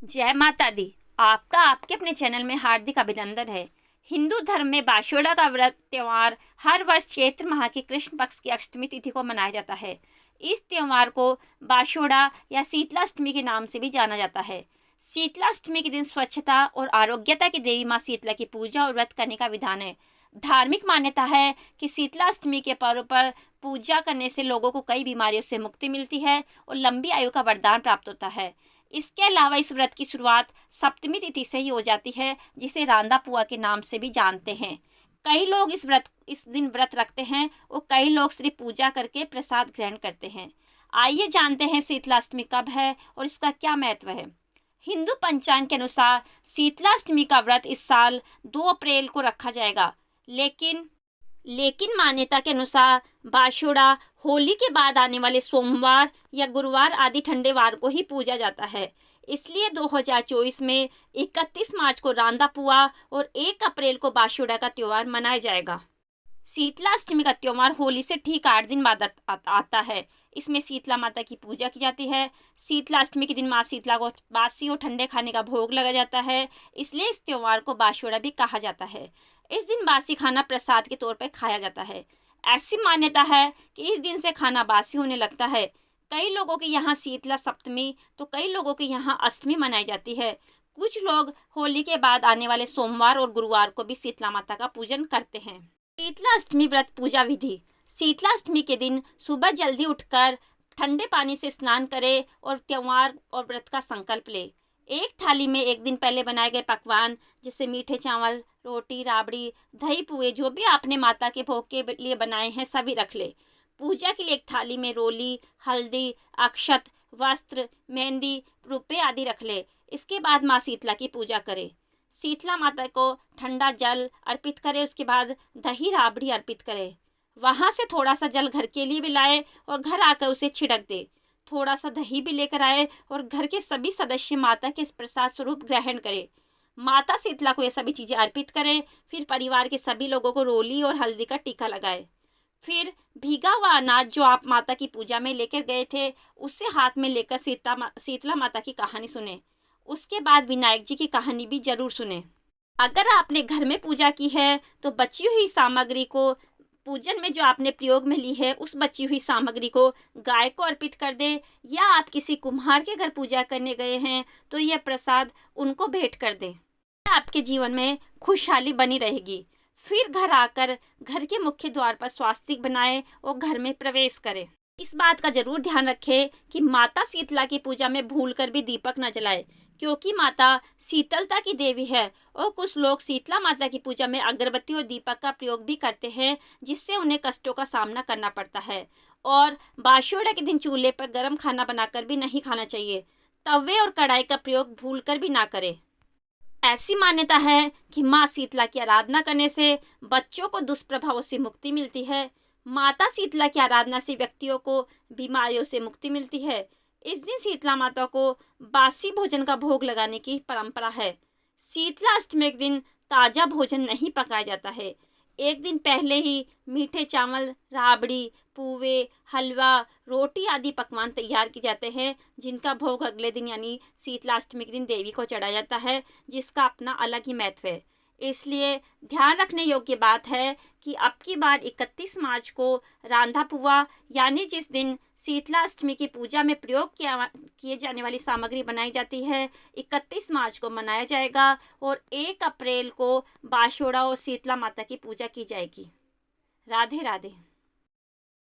जय माता दी। आपका आपके अपने चैनल में हार्दिक अभिनंदन है। हिंदू धर्म में बाशोड़ा का व्रत त्यौहार हर वर्ष चैत्र माह की कृष्ण पक्ष की अष्टमी तिथि को मनाया जाता है। इस त्यौहार को बाशोड़ा या शीतलाष्टमी के नाम से भी जाना जाता है। शीतलाष्टमी के दिन स्वच्छता और आरोग्यता की देवी माँ शीतला की पूजा और व्रत करने का विधान है। धार्मिक मान्यता है कि शीतलाष्टमी के पर्व पर पूजा करने से लोगों को कई बीमारियों से मुक्ति मिलती है और लंबी आयु का वरदान प्राप्त होता है। इसके अलावा इस व्रत की शुरुआत सप्तमी तिथि से ही हो जाती है, जिसे रांदा पुआ के नाम से भी जानते हैं। कई लोग इस दिन व्रत रखते हैं और कई लोग सिर्फ पूजा करके प्रसाद ग्रहण करते हैं। आइए जानते हैं शीतलाष्टमी कब है और इसका क्या महत्व है। हिंदू पंचांग के अनुसार शीतलाष्टमी का व्रत इस साल 2 अप्रैल को रखा जाएगा, लेकिन मान्यता के अनुसार बाशोड़ा होली के बाद आने वाले सोमवार या गुरुवार आदि ठंडे वार को ही पूजा जाता है। इसलिए 2024 में 31 मार्च को रांदा पुआ और 1 अप्रैल को बाशोड़ा का त्यौहार मनाया जाएगा। शीतलाष्टमी का त्यौहार होली से ठीक 8 दिन बाद आता है। इसमें शीतला माता की पूजा की जाती है। शीतलाष्टमी के दिन माँ शीतला को बासी और ठंडे खाने का भोग लगा जाता है, इसलिए इस त्यौहार को बाशोड़ा भी कहा जाता है। इस दिन बासी खाना प्रसाद के तौर पर खाया जाता है। ऐसी मान्यता है कि इस दिन से खाना बासी होने लगता है। कई लोगों के यहाँ शीतला सप्तमी तो कई लोगों के यहाँ अष्टमी मनाई जाती है। कुछ लोग होली के बाद आने वाले सोमवार और गुरुवार को भी शीतला माता का पूजन करते हैं। शीतलाष्टमी व्रत पूजा विधि। शीतलाष्टमी के दिन सुबह जल्दी उठकर ठंडे पानी से स्नान करें और त्यौहार और व्रत का संकल्प ले। एक थाली में एक दिन पहले बनाए गए पकवान जैसे मीठे चावल, रोटी, राबड़ी, दही, पुए जो भी आपने माता के भोग के लिए बनाए हैं सभी रख ले। पूजा के लिए एक थाली में रोली, हल्दी, अक्षत, वस्त्र, मेहंदी, रुपए आदि रख ले। इसके बाद माँ शीतला की पूजा करें। शीतला माता को ठंडा जल अर्पित करें, उसके बाद दही राबड़ी अर्पित करें। वहाँ से थोड़ा सा जल घर के लिए भी लाए और घर आकर उसे छिड़क दे। थोड़ा सा दही भी लेकर आए और घर के सभी सदस्य माता के प्रसाद स्वरूप ग्रहण करें। माता शीतला को ये सभी चीज़ें अर्पित करें। फिर परिवार के सभी लोगों को रोली और हल्दी का टीका लगाए। फिर भीगा हुआ अनाज जो आप माता की पूजा में लेकर गए थे उसे हाथ में लेकर शीतला माता की कहानी सुने। उसके बाद विनायक जी की कहानी भी जरूर सुने। अगर आपने घर में पूजा की है तो बची हुई सामग्री को पूजन में जो आपने प्रयोग में ली है उस बची हुई सामग्री को गाय को अर्पित कर दे, या आप किसी कुम्हार के घर पूजा करने गए हैं तो यह प्रसाद उनको भेंट कर दे। आपके जीवन में खुशहाली बनी रहेगी। फिर घर आकर घर के मुख्य द्वार पर स्वास्तिक बनाएं और घर में प्रवेश करें। इस बात का जरूर ध्यान रखें कि माता शीतला की पूजा में भूलकर भी दीपक न जलाएं, क्योंकि माता शीतलता की देवी है और कुछ लोग शीतला माता की पूजा में अगरबत्ती और दीपक का प्रयोग भी करते हैं, जिससे उन्हें कष्टों का सामना करना पड़ता है। और बाशोड़ा के दिन चूल्हे पर गर्म खाना बनाकर भी नहीं खाना चाहिए। तवे और कढ़ाई का प्रयोग भूलकर भी ना करें। ऐसी मान्यता है कि माँ शीतला की आराधना करने से बच्चों को दुष्प्रभावों से मुक्ति मिलती है। माता शीतला की आराधना से व्यक्तियों को बीमारियों से मुक्ति मिलती है। इस दिन शीतला माता को बासी भोजन का भोग लगाने की परंपरा है। शीतला अष्टमी के दिन ताज़ा भोजन नहीं पकाया जाता है। एक दिन पहले ही मीठे चावल, राबड़ी, पुए, हलवा, रोटी आदि पकवान तैयार किए जाते हैं, जिनका भोग अगले दिन यानी शीतलाष्टमी के दिन देवी को चढ़ाया जाता है, जिसका अपना अलग ही महत्व है। इसलिए ध्यान रखने योग्य बात है कि अब की बार 31 मार्च को रांधा पुआ यानी जिस दिन शीतलाष्टमी की पूजा में प्रयोग किए जाने वाली सामग्री बनाई जाती है, 31 मार्च को मनाया जाएगा और 1 अप्रैल को बाशोड़ा और शीतला माता की पूजा की जाएगी। राधे राधे।